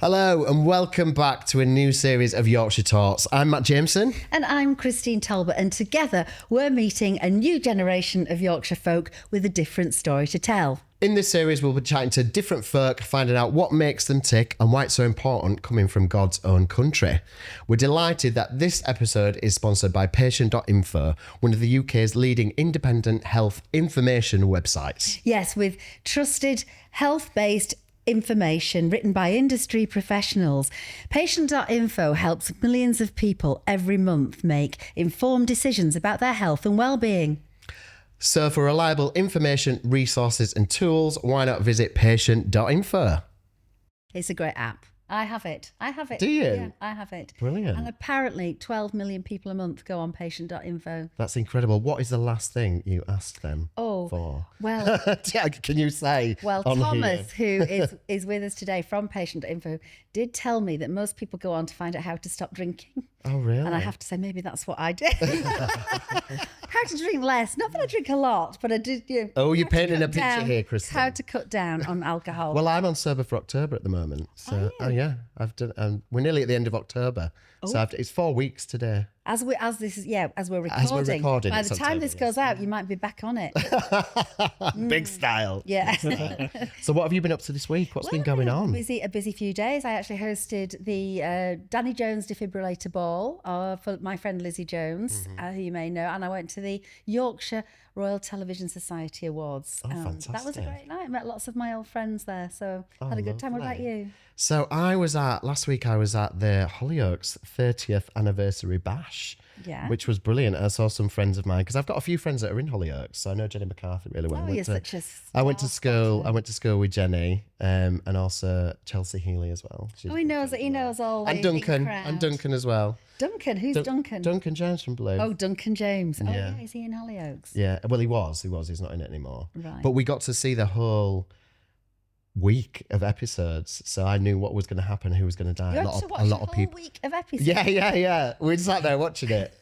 Hello and welcome back to a new series of Yorkshire Talks. I'm Matt Jameson. And I'm Christine Talbot, and together we're meeting a new generation of Yorkshire folk with a different story to tell. In this series, we'll be chatting to different folk, finding out what makes them tick and why it's so important coming from God's own country. We're delighted that this episode is sponsored by patient.info, one of the UK's leading independent health information websites. Yes, with trusted, health-based information written by industry professionals. Patient.info helps millions of people every month make informed decisions about their health and well-being. So for reliable information, resources and tools, why not visit patient.info? It's a great app. I have it. Do you? Yeah, I have it. Brilliant. And apparently 12 million people a month go on patient.info. That's incredible. What is the last thing you asked them for? Well, Can you say? Well, on Thomas, here? who is with us today from Patient.info, did tell me that most people go on to find out how to stop drinking. Oh, really? And I have to say, maybe that's what I did. How to drink less. Not that I drink a lot, but I did. Oh, you're painting a picture here, Christine. How to cut down on alcohol. Well, I'm on sober for October at the moment. So, yeah, I've done. We're nearly at the end of October, so it's 4 weeks today. As we're recording, by the time this goes out, you might be back on it. Big style. Yeah. So what have you been up to this week? What's been going on? A busy few days. I actually hosted the Danny Jones defibrillator ball for my friend Lizzie Jones, who you may know, and I went to the Yorkshire Royal Television Society Awards. Oh, fantastic. That was a great night. Met lots of my old friends there, so had a good time. What about you? So last week I was at the Hollyoaks 30th anniversary bash, which was brilliant. I saw some friends of mine, because I've got a few friends that are in Hollyoaks, so I know Jenny McCarthy really well. I went to school with Jenny, and also Chelsea Healy as well. He knows all. And Duncan as well. Duncan, who's Duncan? Duncan James from Blue. Oh, Duncan James. Oh, yeah, is he in Hollyoaks? Yeah, well, he was. He's not in it anymore. Right. But we got to see the whole week of episodes, so I knew what was going to happen, who was going to die. You had to watch a lot of people. Week of episodes. Yeah. We sat there watching it.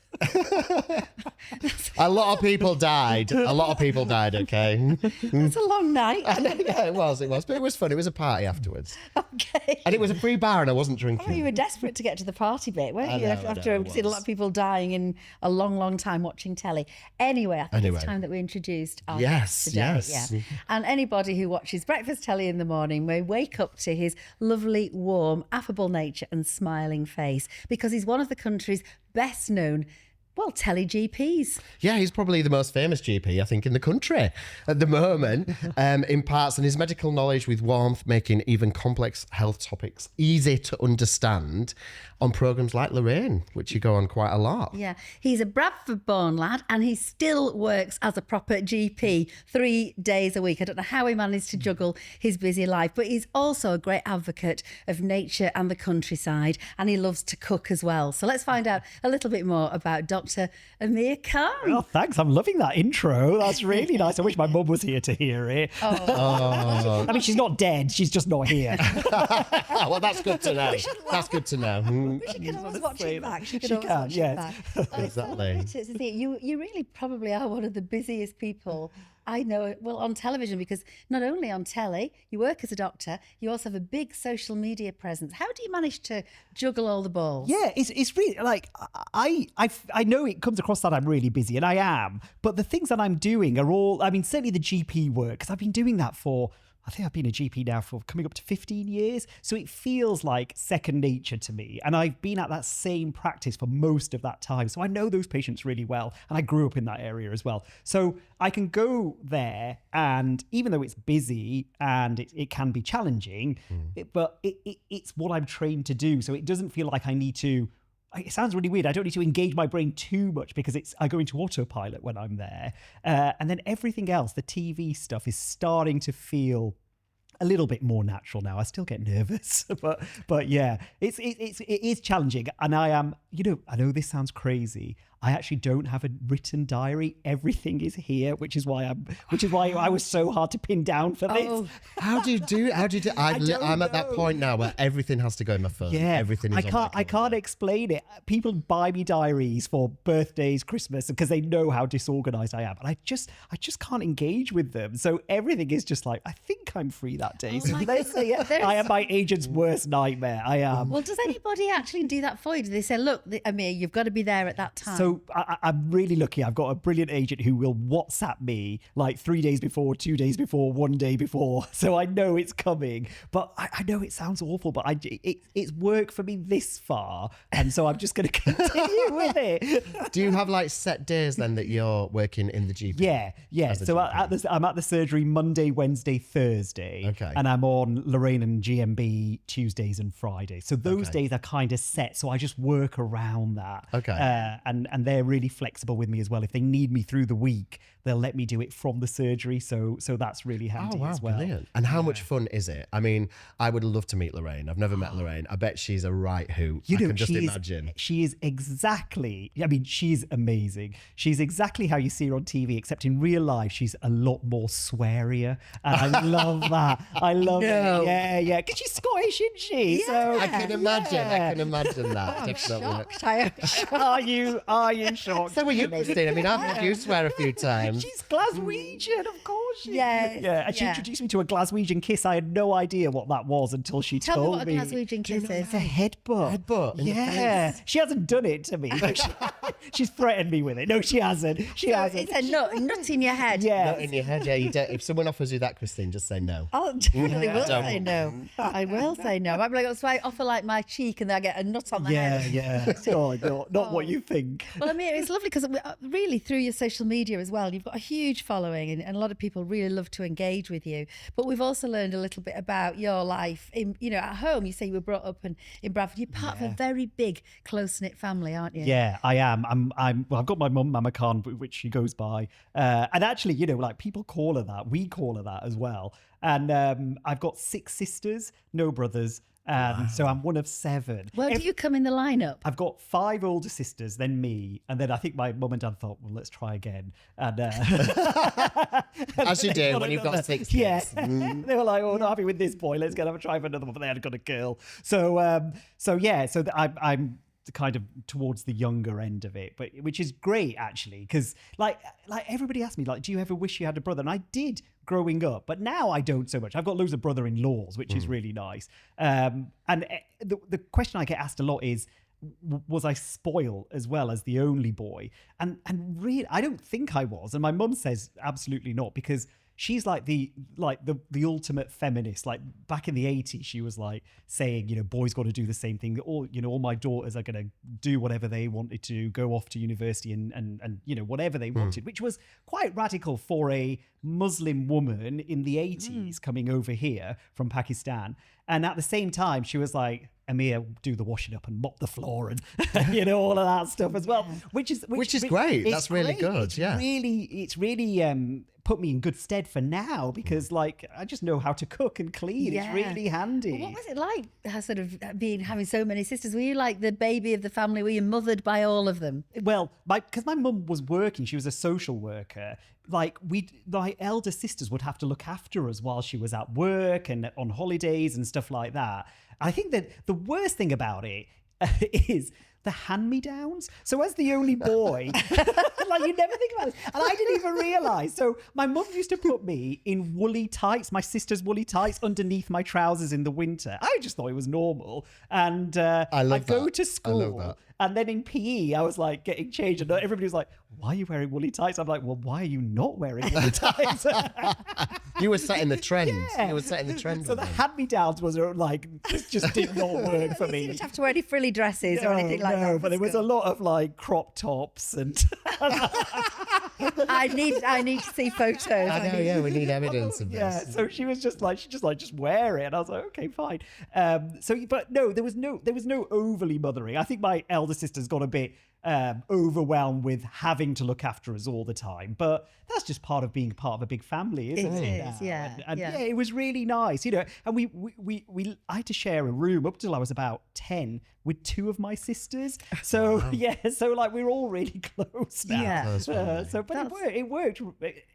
A lot of people died. Okay. It's a long night. Yeah, it was. But it was fun. It was a party afterwards. Okay. And it was a free bar, and I wasn't drinking. Oh, you were desperate to get to the party bit, weren't you? After seeing a lot of people dying in a long, long time watching telly. Anyway, I think it's time that we introduced our guest today. Yes. Yeah. And anybody who watches breakfast telly in the morning may wake up to his lovely, warm, affable nature and smiling face, because he's one of the country's best known telly GPs. Yeah, he's probably the most famous GP, I think, in the country at the moment, imparts on his medical knowledge with warmth, making even complex health topics easy to understand on programmes like Lorraine, which you go on quite a lot. Yeah, he's a Bradford-born lad, and he still works as a proper GP 3 days a week. I don't know how he managed to juggle his busy life, but he's also a great advocate of nature and the countryside, and he loves to cook as well. So let's find out a little bit more about Dr Amir Khan. Oh, thanks. I'm loving that intro. That's really nice. I wish my mum was here to hear it. Oh. I mean, she's not dead. She's just not here. Well, that's good to know. That's good to know. She can always watch it back. She can, yes. Exactly. You really probably are one of the busiest people I know, on television, because not only on telly, you work as a doctor, you also have a big social media presence. How do you manage to juggle all the balls? Yeah, it's really like, I know it comes across that I'm really busy, and I am, but the things that I'm doing are all, I mean, certainly the GP work, because I've been doing that for, I think I've been a GP now for coming up to 15 years. So it feels like second nature to me. And I've been at that same practice for most of that time. So I know those patients really well. And I grew up in that area as well. So I can go there, and even though it's busy and it can be challenging, it's what I'm trained to do. So it doesn't feel like I need to, it sounds really weird. I don't need to engage my brain too much, because I go into autopilot when I'm there. And then everything else, the TV stuff, is starting to feel a little bit more natural now. I still get nervous, but yeah, it is challenging. And I am, I know this sounds crazy. I actually don't have a written diary. Everything is here, which is why I was so hard to pin down for this. Oh. How do you do? I'm at that point now where everything has to go in my phone. Yeah, everything is I can't explain it. People buy me diaries for birthdays, Christmas, because they know how disorganized I am, and I just can't engage with them. So everything is just like, I think I'm free that day. So they say, I am my agent's worst nightmare. I am. Well, does anybody actually do that for you? Do they say, look, Amir, you've got to be there at that time? So I'm really lucky. I've got a brilliant agent who will WhatsApp me like 3 days before, 2 days before, 1 day before. So I know it's coming. But I know it sounds awful, but it's worked for me this far. And so I'm just going to continue with it. Do you have like set days then that you're working in the GP? Yeah. So I'm at the surgery Monday, Wednesday, Thursday. Okay. And I'm on Lorraine and GMB Tuesdays and Fridays. So those days are kind of set. So I just work around that. Okay. And they're really flexible with me as well. If they need me through the week, they'll let me do it from the surgery. So that's really handy as well. Brilliant. And how much fun is it? I mean, I would love to meet Lorraine. I've never met Lorraine. I bet she's a right hoot. I can just imagine. She is exactly, I mean, she's amazing. She's exactly how you see her on TV, except in real life, she's a lot more swearier. And I love that. I love it. Yeah. Because she's Scottish, isn't she? Yeah. So I can imagine. I can imagine that. I'm definitely. shocked. I am shocked. Are you shocked? So were you, Christine? I mean, I've heard you swear a few times. She's Glaswegian, of course. Yeah. And she introduced me to a Glaswegian kiss. I had no idea what that was until she Tell told me me. what a Glaswegian kiss is. It's a headbutt. Headbutt in the face. She hasn't done it to me. But she's threatened me with it. No, she hasn't. She hasn't. It's a nut in your head. Yeah. Not in your head, yeah. You don't, if someone offers you that, Christine, just say no. I definitely will say no. I will say no. I'd be like, so I offer like my cheek and then I get a nut on the head. Yeah. Oh, not what you think. Well, I mean, it's lovely because really through your social media as well, you've got a huge following and a lot of people really love to engage with you. But we've also learned a little bit about your life. At home, you say you were brought up in Bradford. You're part of a very big, close-knit family, aren't you? Yeah, I am. I've got my mum, Mama Khan, which she goes by. And actually, like people call her that. We call her that as well. And I've got 6 sisters, no brothers. So I'm one of 7. Where do you come in the lineup? I've got 5 older sisters, then me, and then I think my mum and dad thought, well, let's try again. And as you do when you've got 6 kids. Yeah, they were like, "Oh, not happy with this boy. Let's have a try for another one." But they had got a girl. So I'm kind of towards the younger end of it, but which is great actually, because like everybody asked me, like, do you ever wish you had a brother? And I did growing up, but now I don't so much. I've got loads of brother-in-laws, which is really nice. And the question I get asked a lot is, was I spoiled as well as the only boy? And really, I don't think I was. And my mum says absolutely not, because she's like the ultimate feminist. Like back in the 80s, she was like saying, boys got to do the same thing. All my daughters are going to do whatever they wanted to, go off to university and whatever they wanted, which was quite radical for a Muslim woman in the 80s coming over here from Pakistan. And at the same time, she was like, Amir, do the washing up and mop the floor and all of that stuff as well, which is great. That's really good. It's really put me in good stead for now, because like I just know how to cook and clean. It's really handy. Well, what was it like having so many sisters? Were you like the baby of the family? Were you mothered by all of them? Well, because my mum was working, she was a social worker. Like my elder sisters would have to look after us while she was at work and on holidays and stuff like that. I think that the worst thing about it is the hand-me-downs. So as the only boy, like you never think about it. And I didn't even realise. So my mum used to put me in woolly tights, my sister's woolly tights underneath my trousers in the winter. I just thought it was normal. And I'd go to school. And then in PE, I was like getting changed, and everybody was like, "Why are you wearing woolly tights?" I'm like, "Well, why are you not wearing woolly tights?" You were setting the trend. You were setting the trend. So the hand-me-downs was like just did not work for me. You didn't have to wear any frilly dresses or anything like that. No, but there was a lot of like crop tops and. I need to see photos. I know, yeah, we need evidence of this. Yeah, so she was just wear it, and I was like, okay, fine. But no, there was no overly mothering. I think my elder sister's got a bit overwhelmed with having to look after us all the time. But that's just part of being part of a big family, isn't it? It is, yeah. And it was really nice, you know. And I had to share a room up till I was about 10 with 2 of my sisters. So so like we're all really close now. Yeah. It worked.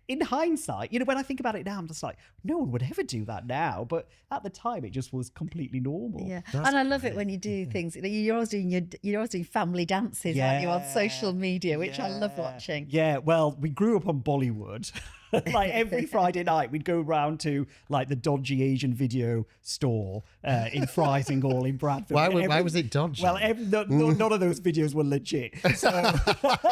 In hindsight, you know, when I think about it now, I'm just like, no one would ever do that now. But at the time, it just was completely normal. Yeah, and I love it when you do things. You're always doing family dances, aren't you, on social media, which I love watching. Yeah, well, we grew up on Bollywood. Like every Friday night, we'd go round to like the dodgy Asian video store in Frizinghall in Bradford. Why was it dodgy? Well, none of those videos were legit. So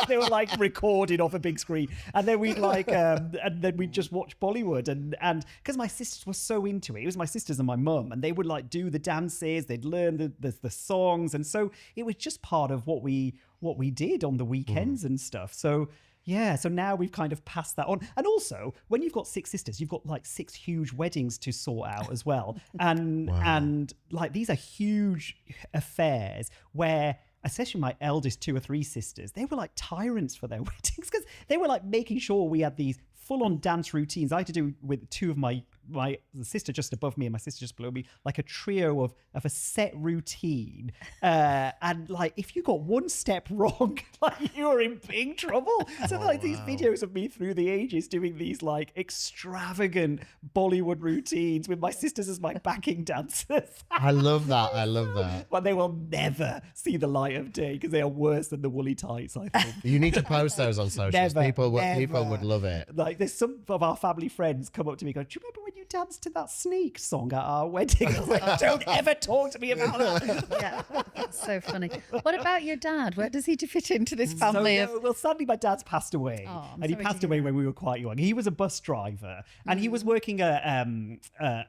they were like recorded off a big screen, and then we'd and then we'd just watch Bollywood, and because my sisters were so into it was my sisters and my mum, and they would like do the dances, they'd learn the songs, and so it was just part of what we did on the weekends and stuff. So. Yeah, so now we've kind of passed that on. And also, when you've got 6 sisters, you've got like 6 huge weddings to sort out as well. And like these are huge affairs where, especially my eldest 2 or 3 sisters, they were like tyrants for their weddings because they were like making sure we had these full-on dance routines. I had to do with 2 of my sister just above me and my sister just below me, like a trio of a set routine. And like, if you got one step wrong, like you were in big trouble. So these videos of me through the ages doing these like extravagant Bollywood routines with my sisters as my backing dancers. I love that. But they will never see the light of day because they are worse than the woolly tights, I think. You need to post those on socials. People would love it. Like there's some of our family friends come up to me and go, do you remember when you danced to that Sneak song at our wedding? I was like, don't ever talk to me about that. Yeah, that's so funny. What about your dad? Where does he fit into this family? Well, sadly, my dad's passed away. And he passed away when we were quite young. He was a bus driver and he was working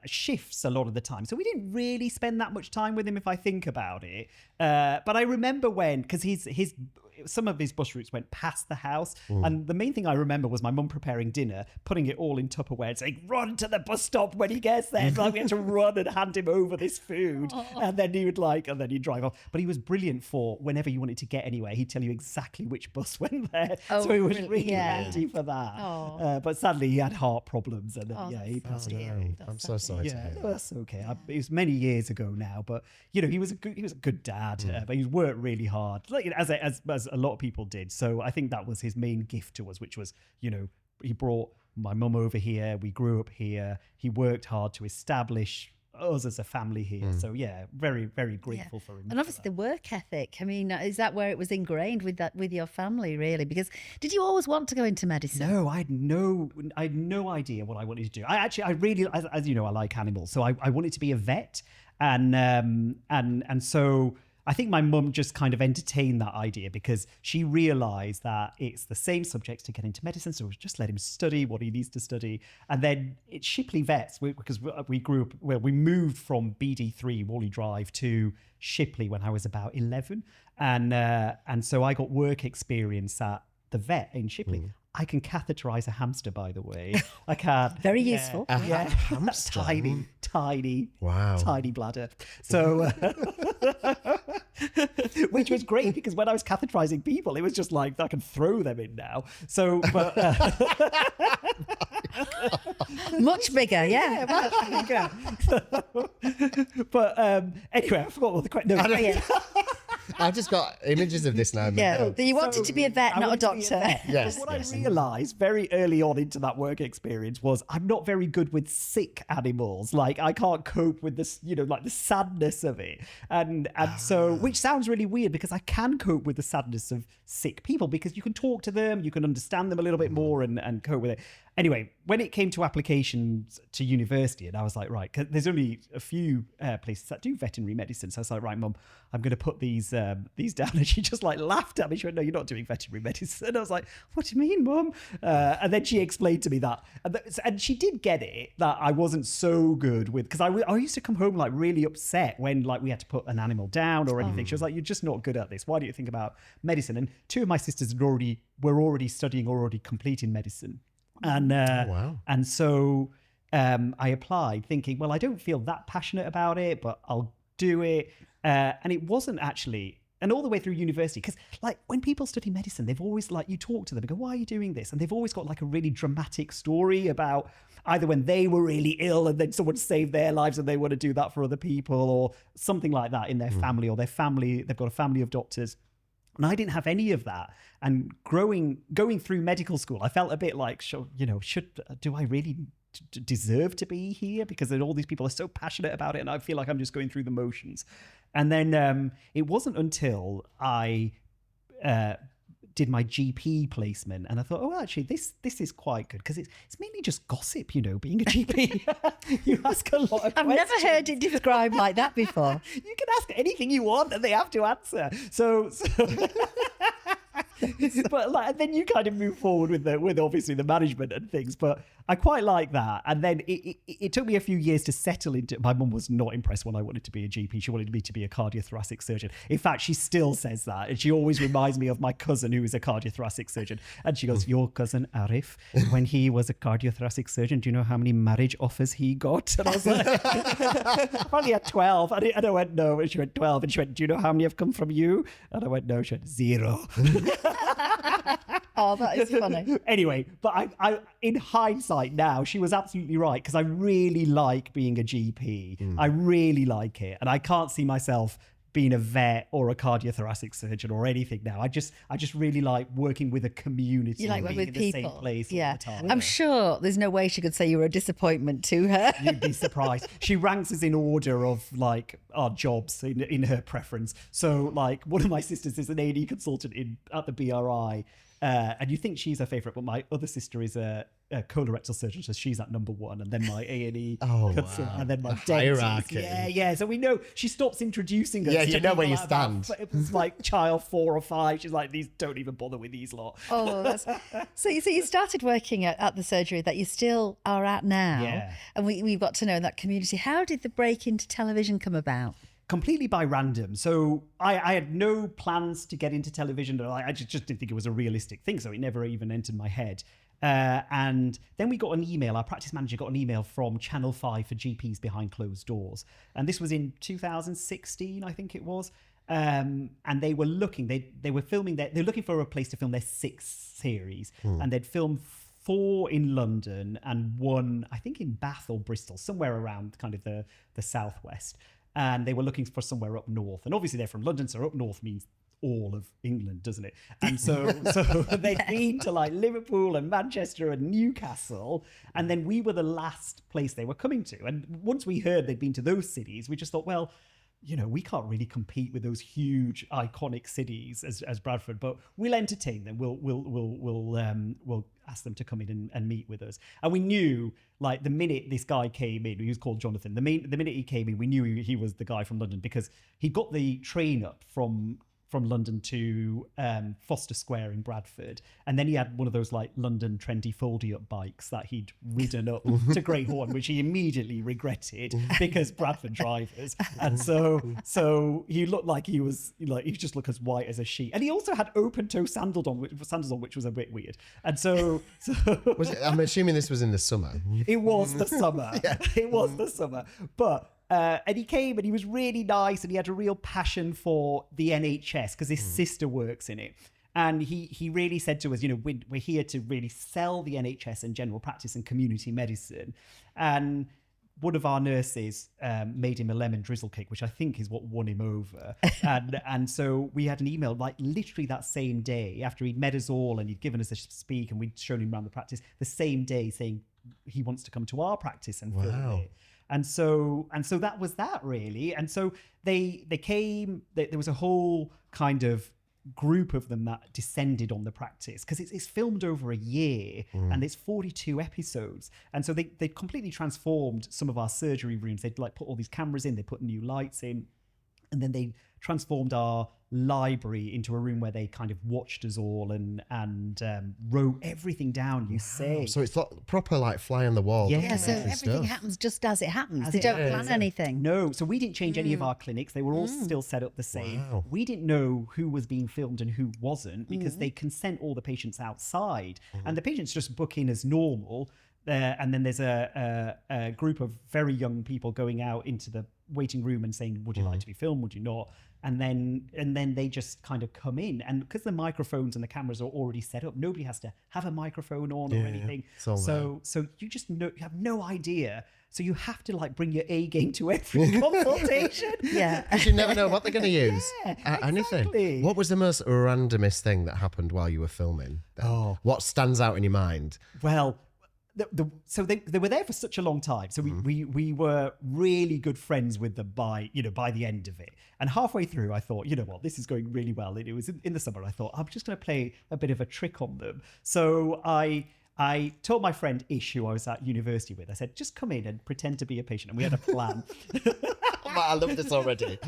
shifts a lot of the time. So we didn't really spend that much time with him if I think about it. But I remember when, because some of his bus routes went past the house. And the main thing I remember was my mum preparing dinner, putting it all in Tupperware and saying, run to the bus stop when he gets there. Like we had to run and hand him over this food. And then he'd drive off. But he was brilliant for whenever you wanted to get anywhere, he'd tell you exactly which bus went there. So he was really handy for that. But sadly, he had heart problems. And he passed away. I'm so sorry to hear. That's okay. It was many years ago now. But, you know, he was a good dad. But he worked really hard, like, as a lot of people did. So I think that was his main gift to us, which was, you know, he brought my mum over here. We grew up here. He worked hard to establish us as a family here. So yeah, very, very grateful for him. And obviously the work ethic. I mean, is that where it was ingrained with your family, really? Because did you always want to go into medicine? No, I had no idea what I wanted to do. I really, as you know, I like animals. So I wanted to be a vet. And so I think my mum just kind of entertained that idea because she realised that it's the same subjects to get into medicine, so just let him study what he needs to study. And then it's Shipley Vets, because we grew up, we moved from BD3, Whalley Drive, to Shipley when I was about 11. And so I got work experience at the vet in Shipley. I can catheterize a hamster, by the way. I can. Very useful. A hamster? Tiny bladder. So, which was great because when I was catheterizing people, it was just like, I can throw them in now. So, but... much bigger, yeah. Much bigger. But anyway, I forgot what the question... No, I've just got images of this now. Yeah, you wanted to be a vet, not a doctor. Yes. What I realised very early on into that work experience was I'm not very good with sick animals. Like I can't cope with this, you know, like the sadness of it. And so, which sounds really weird because I can cope with the sadness of sick people because you can talk to them, you can understand them a little bit more and cope with it. Anyway, when it came to applications to university, and I was like, right, 'cause there's only a few places that do veterinary medicine. So I was like, right, Mum, I'm going to put these down. And she just like laughed at me. She went, no, you're not doing veterinary medicine. And I was like, what do you mean, Mum? And then she explained to me that. And she did get it, that I wasn't so good with, because I used to come home like really upset when like we had to put an animal down or anything. She was like, you're just not good at this. Why do you think about medicine? And 2 of my sisters were already studying or already completing medicine. And so I applied thinking, well, I don't feel that passionate about it, but I'll do it. And it wasn't actually and all the way through university, because like when people study medicine, they've always like, you talk to them and go, why are you doing this? And they've always got like a really dramatic story about either when they were really ill and then someone saved their lives and they want to do that for other people, or something like that in their family, or they've got a family of doctors. And I didn't have any of that. And going through medical school, I felt a bit like, do I really deserve to be here? Because then all these people are so passionate about it and I feel like I'm just going through the motions. And then it wasn't until I did my GP placement and I thought, oh, actually, this is quite good, because it's mainly just gossip, being a GP. You ask a lot of I've questions. never heard it described like that before. You can ask anything you want and they have to answer. So but like, and then you kind of move forward with obviously the management and things. But I quite like that. And then it took me a few years to settle into. My mum was not impressed when I wanted to be a GP. She wanted me to be a cardiothoracic surgeon. In fact, she still says that, and she always reminds me of my cousin who is a cardiothoracic surgeon. And she goes, "Your cousin Arif, when he was a cardiothoracic surgeon, do you know how many marriage offers he got?" And I was like, "Probably had 12." And I went, "No." And she went, 12. And she went, "Do you know how many have come from you?" And I went, "No." She went, 0. Oh, that is funny. Anyway, but I in hindsight now, she was absolutely right, because I really like being a GP. I really like it, and I can't see myself being a vet or a cardiothoracic surgeon or anything now. I just really like working with a community. You like working with in people. The same place yeah. all the time. I'm sure there's no way she could say you were a disappointment to her. You'd be surprised. She ranks us in order of like our jobs in her preference. So like one of my sisters is an A&E consultant at the BRI. And you think she's her favourite, but my other sister is a colorectal surgeon, so she's at number 1, and then my A&E and then my dentist. Hierarchy. Yeah. So we know she stops introducing us. Yeah, to you know where you people stand. It was like child 4 or 5. She's like, these don't even bother with these lot. Oh, so you started working at the surgery that you still are at now. Yeah. And we've got to know that community. How did the break into television come about? Completely by random. So I had no plans to get into television. I just didn't think it was a realistic thing. So it never even entered my head. And then we got an email. Our practice manager got an email from Channel 5 for GPs behind closed doors. And this was in 2016, I think it was. And they were looking, they were filming, they were looking for a place to film their 6th series. And they'd filmed 4 in London and 1, I think, in Bath or Bristol, somewhere around kind of the southwest. And they were looking for somewhere up north. And obviously they're from London, so up north means all of England, doesn't it? And so they'd been to like Liverpool and Manchester and Newcastle. And then we were the last place they were coming to. And once we heard they'd been to those cities, we just thought, well, we can't really compete with those huge iconic cities as Bradford, but we'll entertain them. We'll ask them to come in and meet with us. And we knew, like, the minute this guy came in, he was called Jonathan. The minute he came in, we knew he was the guy from London, because he got the train up from London to Foster Square in Bradford. And then he had one of those like London trendy foldy up bikes that he'd ridden up to Great Horn, which he immediately regretted because Bradford drivers. And so he looked like he just looked as white as a sheet. And he also had open toe sandals on, which was a bit weird. And so I'm assuming this was in the summer. It was the summer. Yeah. It was the summer. But and he came and he was really nice, and he had a real passion for the NHS because his sister works in it. And he really said to us, we're here to really sell the NHS and general practice and community medicine. And one of our nurses made him a lemon drizzle cake, which I think is what won him over. And so we had an email like literally that same day after he'd met us all and he'd given us a speak and we'd shown him around the practice, the same day saying he wants to come to our practice and film it. And so that was that really. And so they came, there was a whole kind of group of them that descended on the practice because it's filmed over a year and it's 42 episodes. And so they completely transformed some of our surgery rooms. They'd like put all these cameras in, they put new lights in, and then they transformed our library into a room where they kind of watched us all and wrote everything down you say. So it's like proper like fly on the wall. Yeah, so everything happens just as it happens. They don't plan anything. No, so we didn't change any of our clinics. They were all still set up the same. Wow. We didn't know who was being filmed and who wasn't because they consent all the patients outside and the patients just book in as normal. And then there's a group of very young people going out into the waiting room and saying, would you like to be filmed? Would you not? And then they just kind of come in, and because the microphones and the cameras are already set up, nobody has to have a microphone on or anything. So you just you have no idea. So you have to like bring your A game to every consultation. Because you never know what they're going to use. Anything. Exactly. What was the most randomest thing that happened while you were filming? Then? What stands out in your mind? Well, so they were there for such a long time. So we were really good friends with them by the end of it. And halfway through, I thought, you know what, this is going really well. It was in the summer. I thought, I'm just going to play a bit of a trick on them. So I told my friend Ish, who I was at university with, I said, just come in and pretend to be a patient. And we had a plan. I love this already.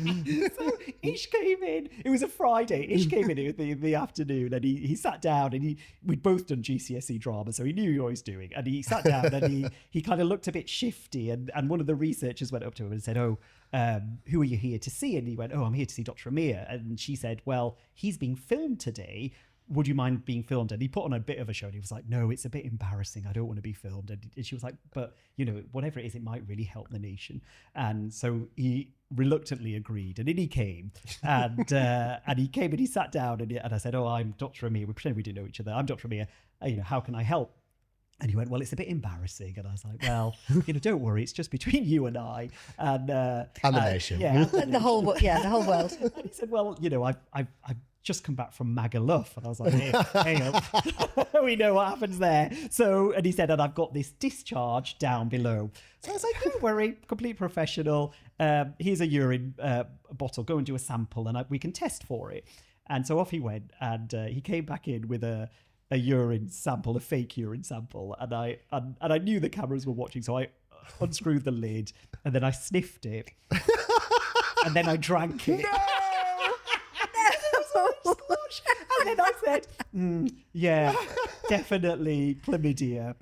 So Ish came in. It was a Friday. Ish came in the afternoon, and he sat down, and we'd both done GCSE drama, so he knew what he was doing. And he sat down, and he kind of looked a bit shifty. And one of the researchers went up to him and said, who are you here to see? And he went, I'm here to see Dr. Amir. And she said, well, he's being filmed today. Would you mind being filmed? And he put on a bit of a show, and he was like, no, it's a bit embarrassing. I don't want to be filmed. And she was like, but whatever it is, it might really help the nation. And so he reluctantly agreed, and in he came, and he came and he sat down, and I said, I'm Dr. Amir. We pretended we didn't know each other. I'm Dr. Amir. How can I help? And he went, well, it's a bit embarrassing. And I was like, well, don't worry. It's just between you and I. And the nation. Yeah. the whole world. And he said, well, I've just come back from Magaluf. And I was like, hey, hang on. We know what happens there. So, and he said, and I've got this discharge down below. So I was like, don't worry, complete professional. Here's a urine bottle. Go and do a sample, and we can test for it. And so off he went, and he came back in with a urine sample, a fake urine sample. And I knew the cameras were watching, so I unscrewed the lid, and then I sniffed it. And then I drank it. And then I said, yeah, definitely chlamydia.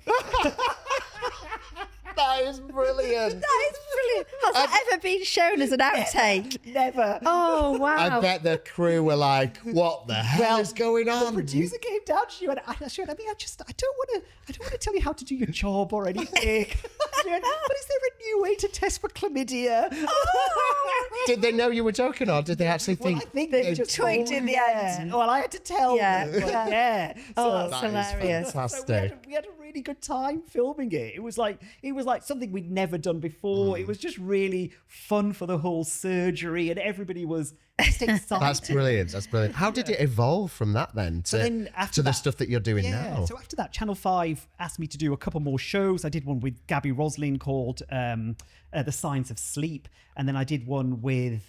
That is brilliant. That is brilliant. Has that ever been shown as an outtake? Never. Oh, wow. I bet the crew were like, what the hell is going on? The producer came down. She went, I don't want to tell you how to do your job or anything. She went, but is there a new way to test for chlamydia? Did they know you were joking, or did they actually think? I think they just twigged in the end. Well, I had to tell them. Yeah. So That's hilarious. Fantastic. So we had a really good time filming it. It was like something we'd never done before. It was just really fun for the whole surgery, and everybody was just excited. That's brilliant. How did it evolve from that then to the stuff that you're doing now? So after that, Channel 5 asked me to do a couple more shows. I did one with Gabby Roslin called The Science of Sleep. And then I did one with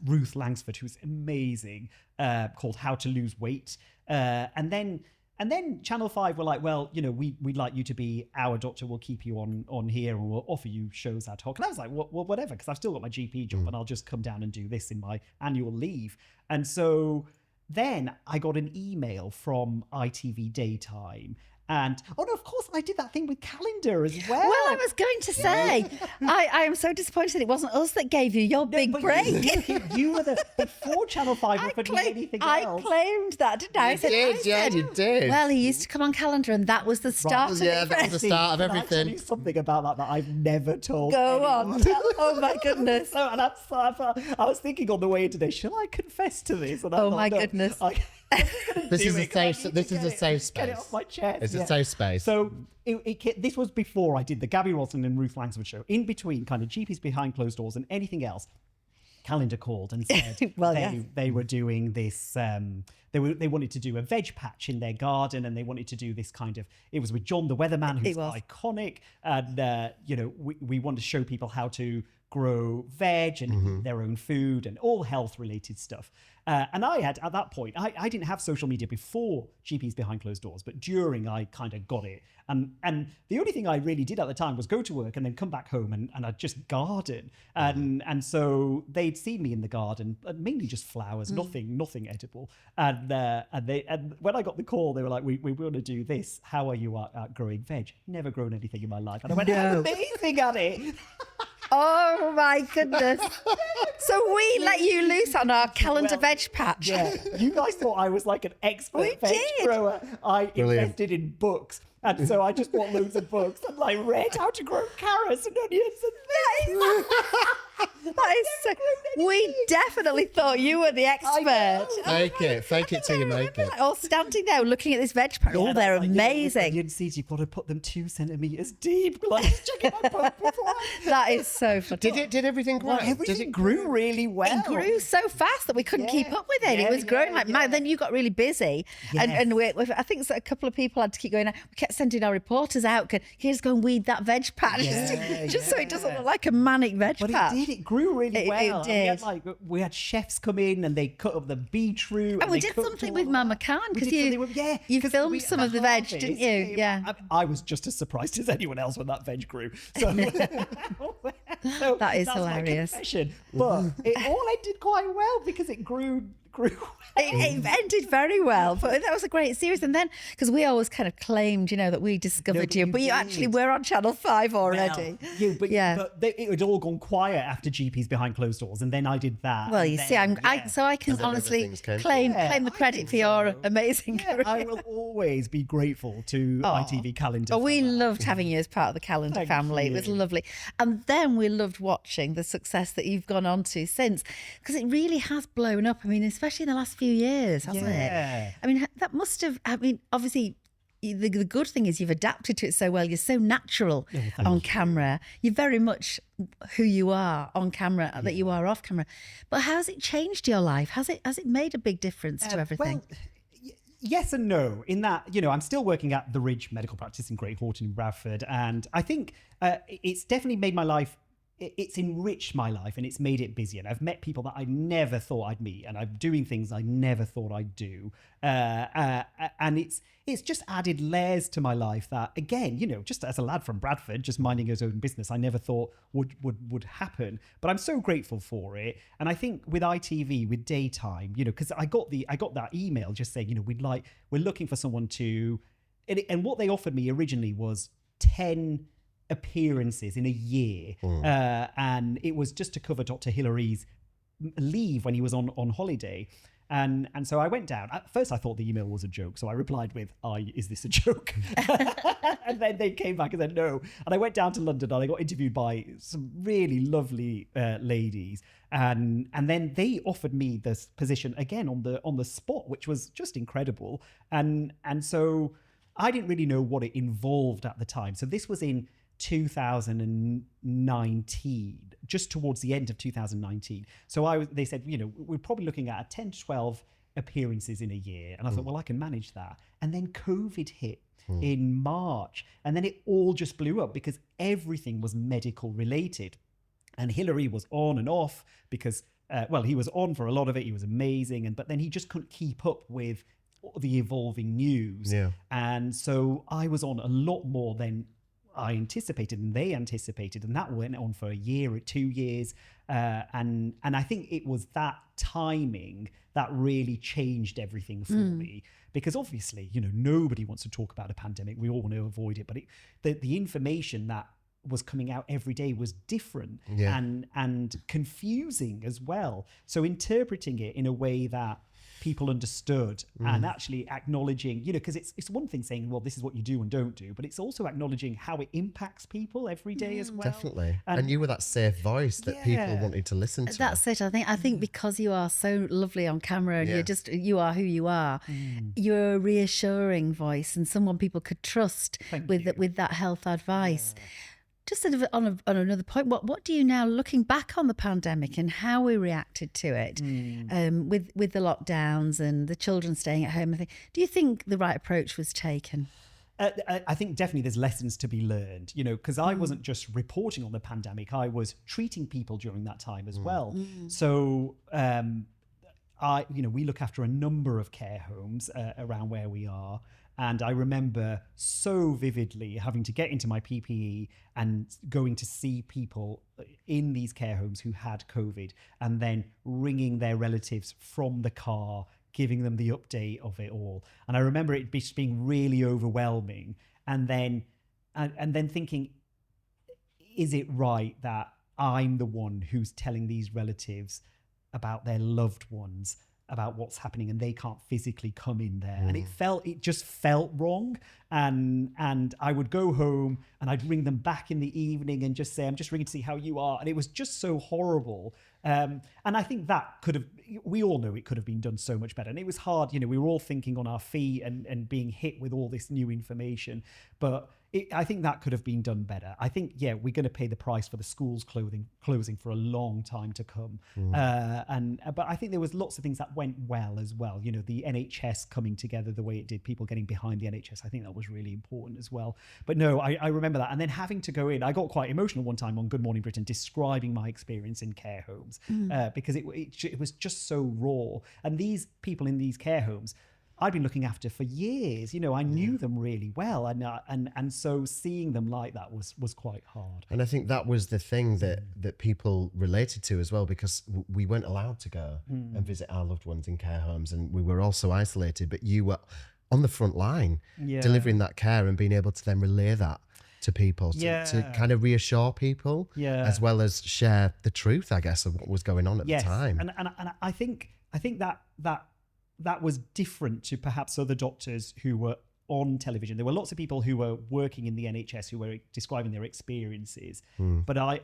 Ruth Langsford, who's amazing, called How to Lose Weight. And then Channel 5 were like, well, we'd like you to be our doctor. We'll keep you on here, and we'll offer you shows ad hoc. And I was like, well, whatever, because I've still got my GP job, and I'll just come down and do this in my annual leave. And so then I got an email from ITV Daytime. And, of course, I did that thing with Calendar as well. Well, I was going to say, I am so disappointed it wasn't us that gave you your big break. You were before Channel 5 offered me anything else. I claimed that, didn't I? You did. Well, he used to come on Calendar, and that was the start of it. Yeah, that was the start of everything. Can I tell you something about that I've never told Go anyone? on. Oh, my goodness. I was thinking on the way today, shall I confess to this? And I thought, my goodness. This is a safe space. Get it off my chest. It's a safe space. So this was before I did the Gabby Roslin and Ruth Langsford show. In between kind of GPs behind closed doors and anything else, Calendar called and said they were doing this. They wanted to do a veg patch in their garden, and they wanted to do this kind of. It was with John the Weatherman, who's iconic, and we wanted to show people how to grow veg and eat their own food and all health related stuff. And I had, at that point, I didn't have social media before GPs Behind Closed Doors, but during I kind of got it. And the only thing I really did at the time was go to work and then come back home and I'd just garden. And so they'd seen me in the garden, mainly just flowers, nothing edible. And when I got the call, they were like, we want to do this. How are you at growing veg? Never grown anything in my life. And I went, I'm amazing at it. Oh my goodness. So we let you loose on our Calendar veg patch. Yeah. You guys thought I was like an expert veg grower. I invested in books. And so I just bought loads of books and read how to grow carrots and onions and things. That is so, we definitely thought you were the expert. Fake it till you make it. All standing there looking at this veg patch. Oh, they're amazing. Onion seeds, you've got to put them 2 centimetres deep. Like, checking my poke before. That is so funny. Did everything grow? Everything grew really well. It grew so fast that we couldn't keep up with it. It was growing like mad. Then you got really busy. Yes. And I think a couple of people had to keep going. We kept sending our reporters out. Can you just go and weed that veg patch? Just so it doesn't look like a manic veg patch. But it did. It grew really well. It did. We had chefs come in and they cut up the beetroot. And we did something with Mama Khan because you filmed some of the veg, didn't you? Yeah. I was just as surprised as anyone else when that veg grew. So, that is that's hilarious. My confession. But it all ended quite well because it grew. It ended very well, but that was a great series. And then, because we always kind of claimed, that we discovered you, but you actually were on Channel 5 already. But it had all gone quiet after GPs Behind Closed Doors, and then I did that. Well, you see, I can honestly claim the credit for your amazing career. I will always be grateful to ITV Calendar. Oh, we loved having you as part of the Calendar family. It was lovely. And then we loved watching the success that you've gone on to since, because it really has blown up. I mean, especially in the last few years, hasn't it? I mean, that must have, obviously, the good thing is you've adapted to it so well. You're so natural on camera. You're very much who you are on camera that you are off camera. But how has it changed your life? Has it made a big difference to everything? Well, yes and no, in that, I'm still working at the Ridge Medical Practice in Great Horton in Bradford. And I think it's definitely made my life, it's enriched my life and it's made it busier. And I've met people that I never thought I'd meet, and I'm doing things I never thought I'd do. And it's just added layers to my life that, again, just as a lad from Bradford, just minding his own business, I never thought would happen. But I'm so grateful for it. And I think with ITV, with daytime, because I got that email just saying, we're looking for someone to, and what they offered me originally was 10 appearances in a year, and it was just to cover Dr. Hillary's leave when he was on holiday, and so I went down. At first I thought the email was a joke, so I replied with, is this a joke? And then they came back and said no, and I went down to London and I got interviewed by some really lovely ladies, and then they offered me this position again on the spot, which was just incredible, and so I didn't really know what it involved at the time. So this was in 2019, just towards the end of 2019. So they said, we're probably looking at 10 to 12 appearances in a year. And I thought, well, I can manage that. And then COVID hit in March. And then it all just blew up because everything was medical related. And Hillary was on and off because, he was on for a lot of it. He was amazing. But then he just couldn't keep up with the evolving news. Yeah. And so I was on a lot more than I anticipated and they anticipated, and that went on for a year or 2 years, and I think it was that timing that really changed everything for me, because obviously nobody wants to talk about a pandemic, we all want to avoid it, but the information that was coming out every day was different and confusing as well, so interpreting it in a way that people understood and actually acknowledging, because it's one thing saying, well, this is what you do and don't do, but it's also acknowledging how it impacts people every day as well. Definitely. And you were that safe voice that people wanted to listen to. That's it. I think because you are so lovely on camera and you are who you are, you're a reassuring voice and someone people could trust with that health advice. Just sort of on another point, what do you now, looking back on the pandemic and how we reacted to it, with the lockdowns and the children staying at home, do you think the right approach was taken? I think definitely there's lessons to be learned, because I wasn't just reporting on the pandemic, I was treating people during that time as well. So, we look after a number of care homes around where we are. And I remember so vividly having to get into my PPE and going to see people in these care homes who had COVID and then ringing their relatives from the car, giving them the update of it all. And I remember it just being really overwhelming. And then thinking, is it right that I'm the one who's telling these relatives about their loved ones about what's happening and they can't physically come in there. And it just felt wrong. And I would go home and I'd ring them back in the evening and just say, I'm just ringing to see how you are. And it was just so horrible. And I think that we all know it could have been done so much better. And it was hard, we were all thinking on our feet and being hit with all this new information. But I think that could have been done better. I think, we're going to pay the price for the schools closing for a long time to come. But I think there was lots of things that went well as well. The NHS coming together the way it did, people getting behind the NHS. I think that was really important as well. But no, I remember that. And then having to go in, I got quite emotional one time on Good Morning Britain describing my experience in care homes because it was just so raw. And these people in these care homes, I'd been looking after for years. I knew them really well, and so seeing them like that was quite hard. And I think that was the thing that people related to as well, because we weren't allowed to go and visit our loved ones in care homes, and we were all so isolated. But you were on the front line, delivering that care and being able to then relay that to people to kind of reassure people, as well as share the truth, I guess, of what was going on at the time. And I think that was different to perhaps other doctors who were on television. There were lots of people who were working in the NHS who were describing their experiences. But I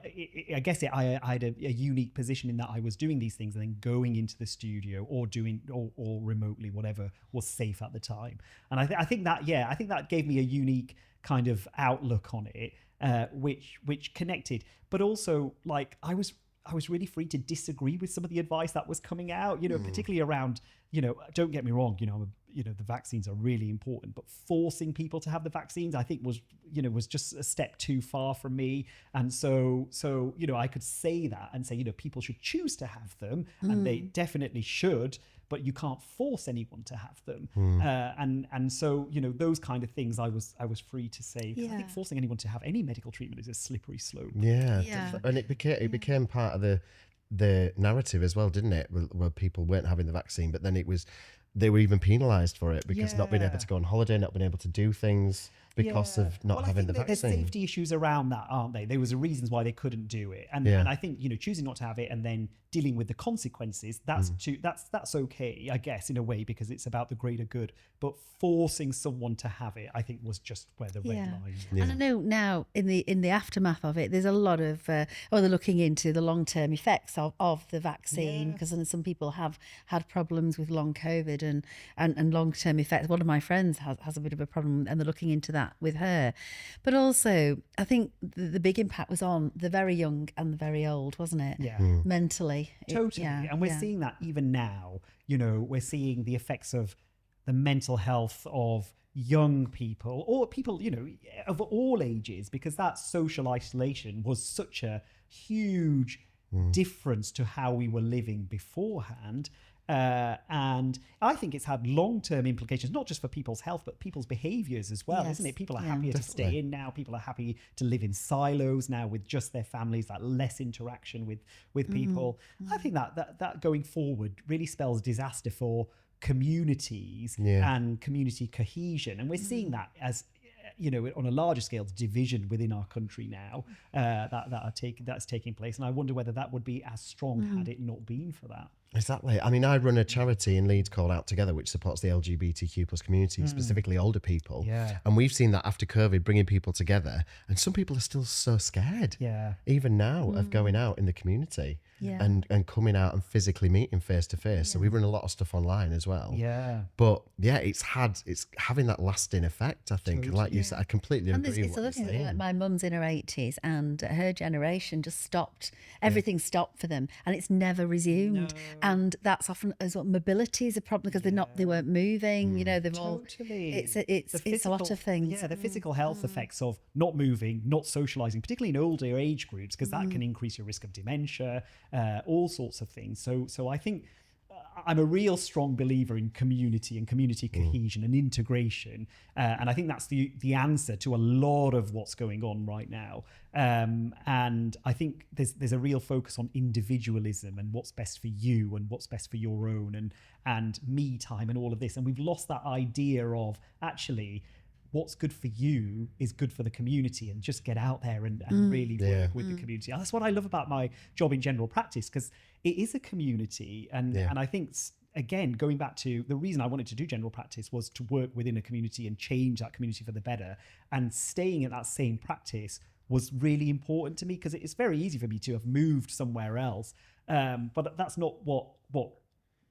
guess I had a unique position in that I was doing these things and then going into the studio or doing or remotely, whatever was safe at the time. And I think that gave me a unique kind of outlook on it, which connected. But also, like, I was really free to disagree with some of the advice that was coming out, particularly around, don't get me wrong, the vaccines are really important, but forcing people to have the vaccines, I think was just a step too far from me. And so, I could say that and say, people should choose to have them and they definitely should, but you can't force anyone to have them. And so, those kind of things I was free to say. I think forcing anyone to have any medical treatment is a slippery slope. And it became part of the narrative as well, didn't it? Where people weren't having the vaccine, but then they were even penalised for it because not being able to go on holiday, not being able to do things because of not having the vaccine. There's safety issues around that, aren't they? There was reasons why they couldn't do it, and I think choosing not to have it and then dealing with the consequences, that's okay, I guess, in a way, because it's about the greater good. But forcing someone to have it, I think, was just where the red line was. And I know now in the aftermath of it, there's a lot of they're looking into the long-term effects of the vaccine, because some people have had problems with long COVID and long-term effects. One of my friends has a bit of a problem, and they're looking into that with her. But also, I think the big impact was on the very young and the very old, wasn't it? Mentally. Totally. And we're seeing that even now. We're seeing the effects of the mental health of young people, or people, of all ages, because that social isolation was such a huge difference to how we were living beforehand. And I think it's had long-term implications, not just for people's health, but people's behaviours as well, isn't it? People are happier to stay in now. People are happy to live in silos now with just their families, that less interaction with people. I think that going forward really spells disaster for communities and community cohesion. And we're seeing that as, on a larger scale, division within our country now that's taking place. And I wonder whether that would be as strong had it not been for that. Exactly. I mean, I run a charity in Leeds called Out Together, which supports the LGBTQ plus community, specifically older people. And we've seen that after COVID, bringing people together. And some people are still so scared, even now, of going out in the community and coming out and physically meeting face to face. So we run a lot of stuff online as well. But it's having that lasting effect, I think. And like you said, I completely agree with what you're saying. Like my mum's in her 80s, and her generation just stopped. Everything stopped for them, and it's never resumed. And that's often as well, mobility is a problem because they weren't moving. They've all. It's a lot of things. Yeah, the physical health effects of not moving, not socialising, particularly in older age groups, because that can increase your risk of dementia, all sorts of things. So I think I'm a real strong believer in community and community cohesion and integration. And I think that's the answer to a lot of what's going on right now. And I think there's a real focus on individualism and what's best for you and what's best for your own and me time and all of this. And we've lost that idea of actually what's good for you is good for the community, and just get out there and really work with the community. And that's what I love about my job in general practice, because it is a community, and I think again, going back to the reason I wanted to do general practice was to work within a community and change that community for the better. And staying at that same practice was really important to me, because it's very easy for me to have moved somewhere else. But that's not what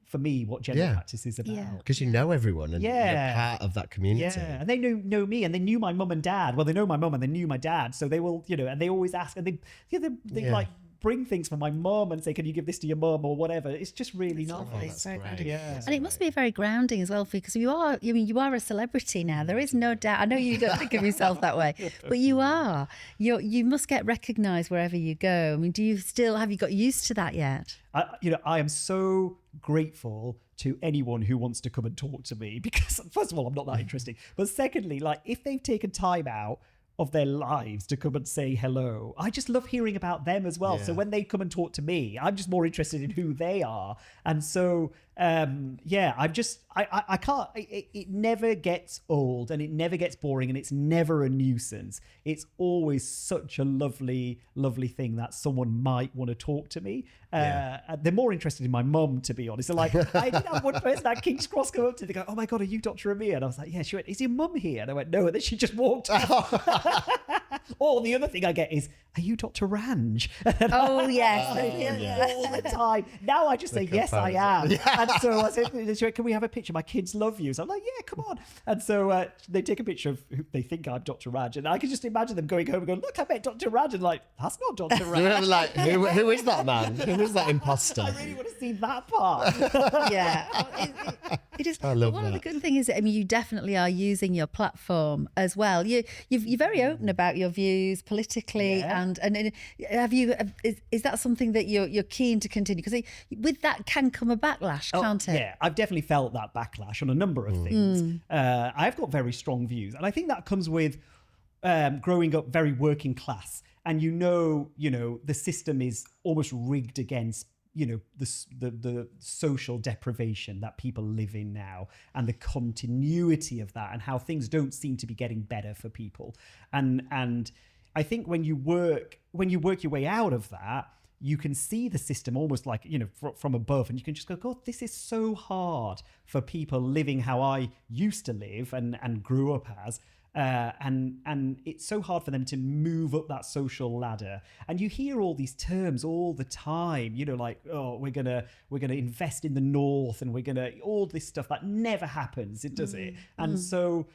for me, what general practice is about. Because you know everyone and you're part of that community. Yeah, and they know me, and they knew my mum and dad. Well, they know my mum and they knew my dad, so they will, and they always ask, and they like bring things for my mum and say, can you give this to your mum or whatever. It's just really nice. That's great. Yeah. And it must be very grounding as well, because you are a celebrity now. There is no doubt. I know you don't think of yourself that way, but you are. You must get recognised wherever you go. I mean, have you got used to that yet? I am so grateful to anyone who wants to come and talk to me, because first of all, I'm not that interesting. But secondly, like, if they've taken time out of their lives to come and say hello, I just love hearing about them as well. So when they come and talk to me, I'm just more interested in who they are. And so I can't, it never gets old, and it never gets boring, and it's never a nuisance. It's always such a lovely thing that someone might want to talk to me. They're more interested in my mum, to be honest. So like, I did have one person at King's Cross come up to me, they go, oh my God, are you Dr Amir? And I was like, yeah. She went, is your mum here? And I went, no. And then she just walked off. Or the other thing I get is, are you Dr Ranj? Oh, yes. All the time. Now I just say, yes, I am. And so I said, can we have a picture? My kids love you. So I'm like, yeah, come on. And so they take a picture of who they think I'm Dr Raj. And I can just imagine them going home and going, look, I met Dr Raj. And like, that's not Dr Raj. Like, who is that man? Who is that imposter? I really want to see that part. Yeah. It is. I love one that. of the good things is, I mean, you definitely are using your platform as well. You're very open about your views politically, and have you? Is that something that you're keen to continue? Because with that can come a backlash, can't it? Yeah, I've definitely felt that backlash on a number of things. I've got very strong views, and I think that comes with growing up very working class, and the system is almost rigged against the social deprivation that people live in now, and the continuity of that, and how things don't seem to be getting better for people. And I think when you work your way out of that, you can see the system almost like, from above, and you can just go, God, this is so hard for people living how I used to live and grew up as. And it's so hard for them to move up that social ladder. And you hear all these terms all the time, like, oh, we're gonna invest in the north, and we're gonna all this stuff that never happens. It does it. And so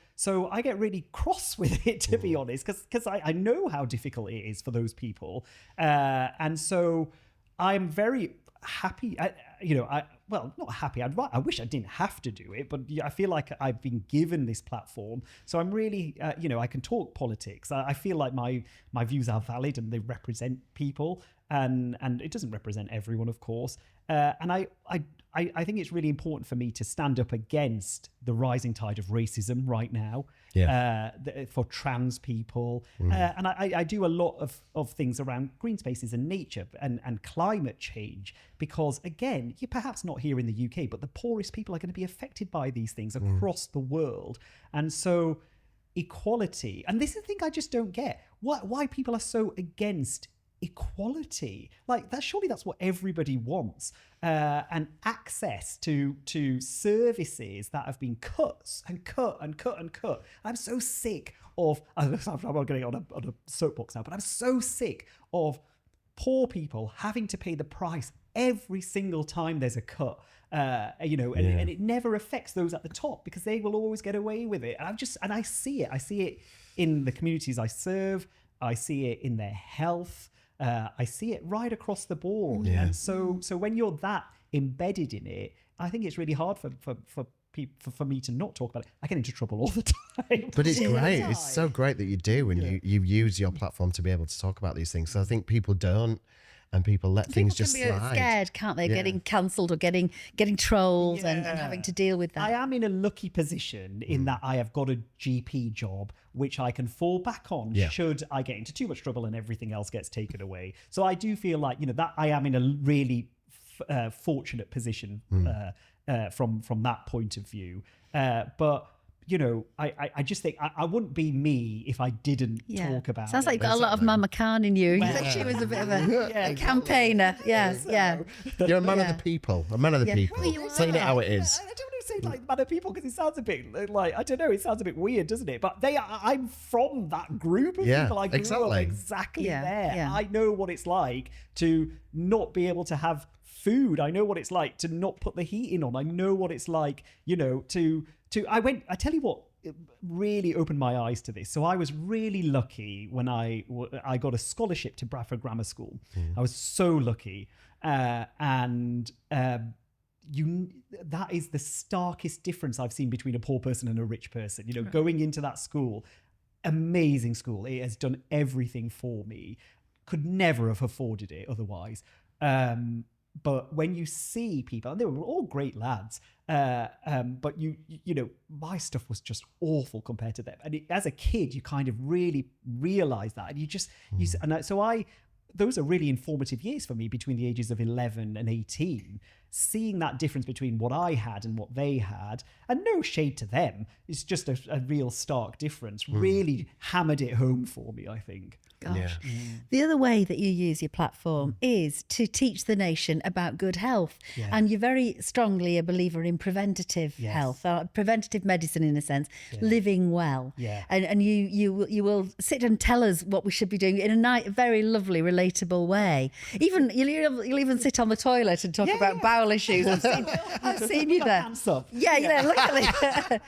I get really cross with it, to be honest, because I know how difficult it is for those people. And so I'm very happy. Not happy. I wish I didn't have to do it, but I feel like I've been given this platform, so I'm really, I can talk politics. I feel like my views are valid and they represent people, and it doesn't represent everyone, of course. And I think it's really important for me to stand up against the rising tide of racism right now, for trans people. And I do a lot of things around green spaces and nature and climate change, because, again, you're perhaps not here in the UK, but the poorest people are going to be affected by these things across the world. And so equality, and this is the thing I just don't get, why people are so against equality. Like, that's what everybody wants, and access to services that have been cut. I'm so sick of, I'm not going on a soapbox now, but I'm so sick of poor people having to pay the price every single time there's a cut. And it never affects those at the top, because they will always get away with it. And I see it in the communities I serve. I see it in their health. I see it right across the board. And so when you're that embedded in it, I think it's really hard for me to not talk about it. I get into trouble all the time. But it's great. It's so great that you do, and you use your platform to be able to talk about these things. So I think people don't, and people let things just slide. People can be scared, can't they? Getting cancelled or getting trolled and having to deal with that. I am in a lucky position in that I have got a GP job which I can fall back on should I get into too much trouble and everything else gets taken away. So I do feel like, that I am in a really fortunate position from that point of view. But I just think I wouldn't be me if I didn't talk about Sounds like it. you've got a lot of Mama Khan in you. She was a bit of a campaigner. Yeah. You're a man of the people. A man of the people. Saying it how it is. I don't want to say like man of people because it sounds a bit like, I don't know, it sounds a bit weird, doesn't it? But I'm from that group of people. I grew up exactly there. Yeah. I know what it's like to not be able to have food. I know what it's like to not put the heating on. I know what it's like, I tell you what, it really opened my eyes to this. So I was really lucky when I got a scholarship to Bradford Grammar School. I was so lucky. That is the starkest difference I've seen between a poor person and a rich person. Going into that school, amazing school. It has done everything for me. Could never have afforded it otherwise. But when you see people, and they were all great lads, but my stuff was just awful compared to them. And as a kid, you kind of really realize that, and those are really informative years for me between the ages of 11 and 18. Seeing that difference between what I had and what they had, and no shade to them, it's just a real stark difference. Really hammered it home for me, I think. Gosh. Yeah. The other way that you use your platform is to teach the nation about good health. Yeah. And you're very strongly a believer in preventative health, preventative medicine in a sense, living well. Yeah. And you will sit and tell us what we should be doing in a very lovely, relatable way. Even you'll even sit on the toilet and talk about bowel issues. I've seen you there. Yeah, luckily.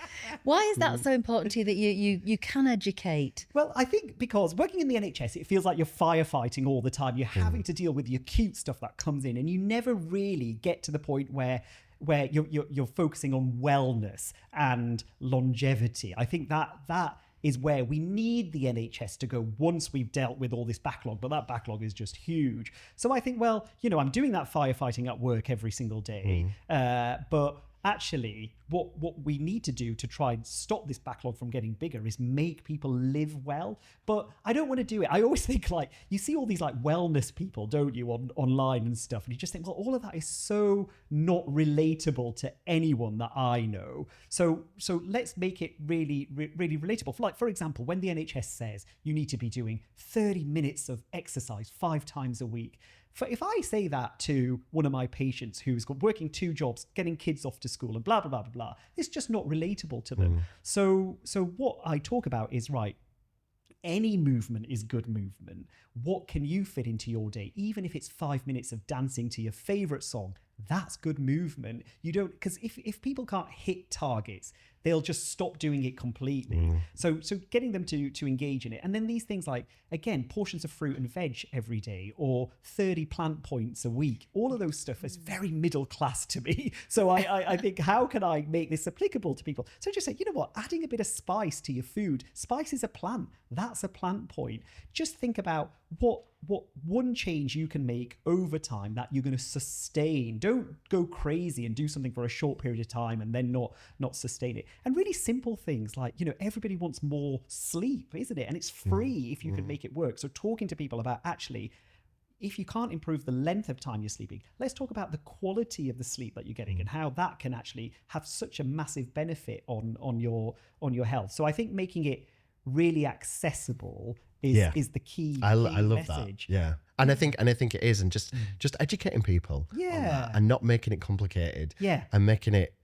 Why is that so important to you that you can educate? Well, I think because working in the NHS, it feels like you're firefighting all the time. You're having to deal with the acute stuff that comes in, and you never really get to the point where you're focusing on wellness and longevity. I think that is where we need the NHS to go once we've dealt with all this backlog, but that backlog is just huge. So I think, I'm doing that firefighting at work every single day, but actually what we need to do to try and stop this backlog from getting bigger is make people live well. But I don't want to do it. I always think, like, you see all these like wellness people, don't you, online and stuff, and you just think, well, all of that is so not relatable to anyone that I know. So let's make it really, really relatable. For example, when the NHS says you need to be doing 30 minutes of exercise 5 times a week, if I say that to one of my patients who's working 2 jobs, getting kids off to school and blah, blah, blah, blah, blah, it's just not relatable to them. So what I talk about is, right, any movement is good movement. What can you fit into your day? Even if it's 5 minutes of dancing to your favorite song, that's good movement. Because if people can't hit targets, they'll just stop doing it completely. So getting them to engage in it. And then these things like, again, portions of fruit and veg every day, or 30 plant points a week, all of those stuff is very middle class to me. So I think, how can I make this applicable to people? So just say, you know what, adding a bit of spice to your food. Spice is a plant. That's a plant point. Just think about what one change you can make over time that you're going to sustain. Don't go crazy and do something for a short period of time and then not sustain it. And really simple things like, everybody wants more sleep, isn't it? And it's free if you can make it work. So talking to people about, actually, if you can't improve the length of time you're sleeping, let's talk about the quality of the sleep that you're getting and how that can actually have such a massive benefit on your health. So I think making it really accessible is the key. I love message. That. Yeah. And I think it is, and just educating people on that and not making it complicated. Yeah. And making it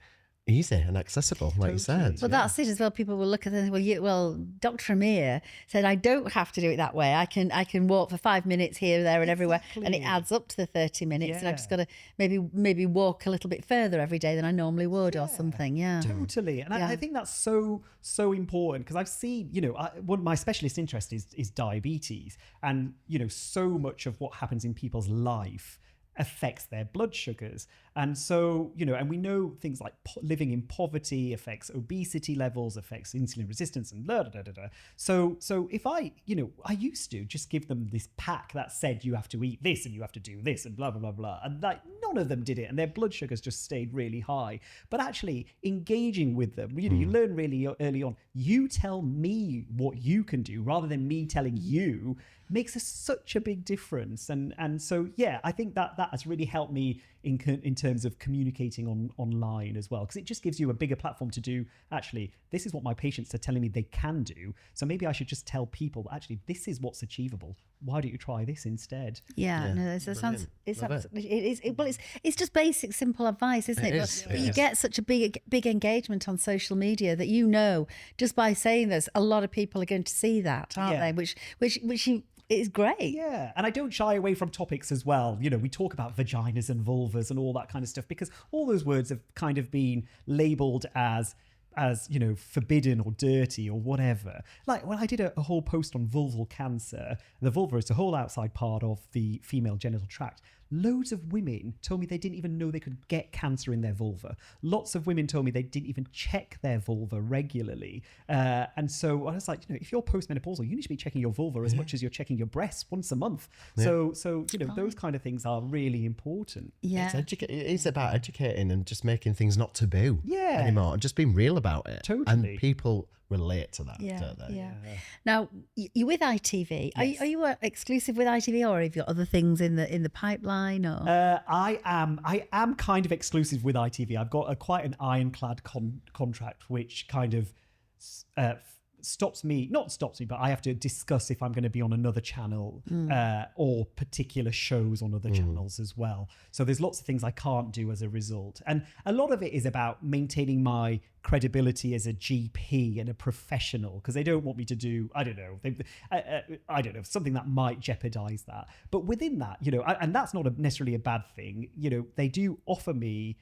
easy and accessible, like you said. Well, that's it as well. People will look at it and say, well, Dr Amir said I don't have to do it that way. I can walk for 5 minutes here, there and everywhere, and it adds up to the 30 minutes. And I've just got to maybe walk a little bit further every day than I normally would or something. Yeah, totally. And I think that's so important, because I've seen, one of my specialist interests is diabetes, and so much of what happens in people's life affects their blood sugars. And so, and we know things like living in poverty affects obesity levels, affects insulin resistance, and blah, blah, blah, blah. So if I used to just give them this pack that said you have to eat this and you have to do this and blah, blah, blah, blah. And like none of them did it, and their blood sugars just stayed really high. But actually engaging with them, you learn really early on, you tell me what you can do rather than me telling you, makes such a big difference. And so, I think that has really helped me in terms terms of communicating online as well, because it just gives you a bigger platform to do, actually, this is what my patients are telling me they can do. So maybe I should just tell people that actually this is what's achievable. Why don't you try this instead? Yeah, no, it sounds, it's just basic, simple advice, isn't it? But you get such a big engagement on social media that, you know, just by saying this, a lot of people are going to see that, aren't they? Which is great. Yeah, and I don't shy away from topics as well. You know, we talk about vaginas and vulvas and all that kind of stuff, because all those words have kind of been labelled as you know, forbidden or dirty or whatever. Like when I did a whole post on vulval cancer, the vulva is the whole outside part of the female genital tract. Loads of women told me they didn't even know they could get cancer in their vulva. Lots of women told me they didn't even check their vulva regularly. And so I was like, you know, if you're postmenopausal, you need to be checking your vulva as much as you're checking your breasts once a month. So you know, those kind of things are really important. Yeah. It's about educating and just making things not taboo anymore, and just being real about it. Totally. And people relate to that, don't they? Yeah. Now, you're with ITV. Yes. Are you exclusive with ITV, or have you got other things in the pipeline? Or I am kind of exclusive with ITV. I've got quite an ironclad contract, which kind of not stops me, but I have to discuss if I'm going to be on another channel or particular shows on other channels as well. So there's lots of things I can't do as a result. And a lot of it is about maintaining my credibility as a GP and a professional, because they don't want me to do, I don't know, something that might jeopardize that. But within that, you know, and that's not necessarily a bad thing, you know, they do offer me